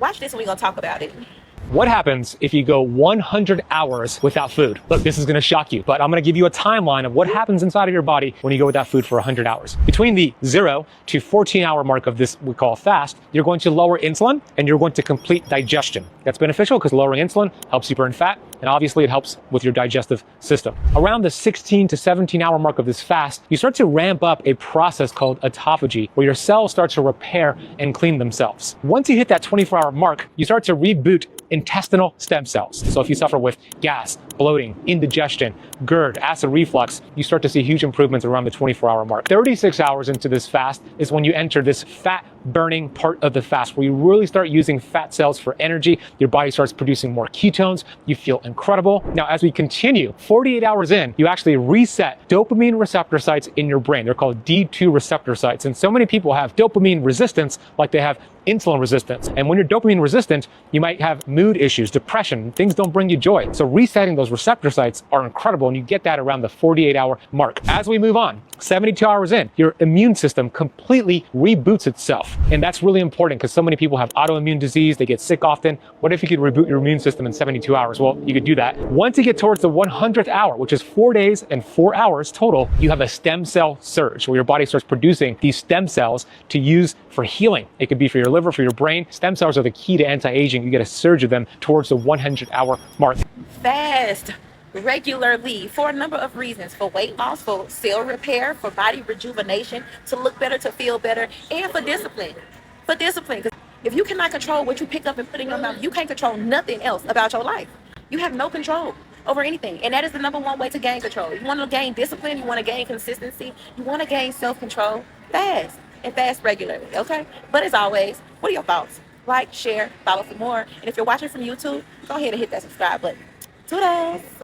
Watch this and we're going to talk about it. What happens if you go 100 hours without food? Look, this is going to shock you, but I'm going to give you a timeline of what happens inside of your body when you go without food for 100 hours. Between the 0 to 14-hour mark of this we call fast, you're going to lower insulin and you're going to complete digestion. That's beneficial because lowering insulin helps you burn fat, and obviously it helps with your digestive system. Around the 16 to 17-hour mark of this fast, you start to ramp up a process called autophagy, where your cells start to repair and clean themselves. Once you hit that 24-hour mark, you start to reboot intestinal stem cells. So if you suffer with gas, bloating, indigestion, GERD, acid reflux, you start to see huge improvements around the 24-hour mark. 36 hours into this fast is when you enter this fat burning part of the fast, where you really start using fat cells for energy. Your body starts producing more ketones. You feel incredible. Now, as we continue, 48 hours in, you actually reset dopamine receptor sites in your brain. They're called D2 receptor sites. And so many people have dopamine resistance like they have insulin resistance. And when you're dopamine resistant, you might have mood issues, depression, things don't bring you joy. So resetting those receptor sites are incredible, and you get that around the 48-hour mark. As we move on, 72 hours in, your immune system completely reboots itself. And that's really important because so many people have autoimmune disease, they get sick often. What if you could reboot your immune system in 72 hours? Well, you could do that. Once you get towards the 100th hour, which is 4 days and 4 hours total, you have a stem cell surge where your body starts producing these stem cells to use for healing. It could be for your liver, for your brain. Stem cells are the key to anti-aging. You get a surge of them towards the 100-hour mark. Fast regularly for a number of reasons: for weight loss, for cell repair, for body rejuvenation, to look better, to feel better, and for discipline. For discipline, because if you cannot control what you pick up and put in your mouth, you can't control nothing else about your life. You have no control over anything, and that is the number one way to gain control. You want to gain discipline, you want to gain consistency, you want to gain self-control. Fast, and fast regularly, okay? But as always, what are your thoughts? Like, share, follow for more, and if you're watching from YouTube, go ahead and hit that subscribe button. Toodles!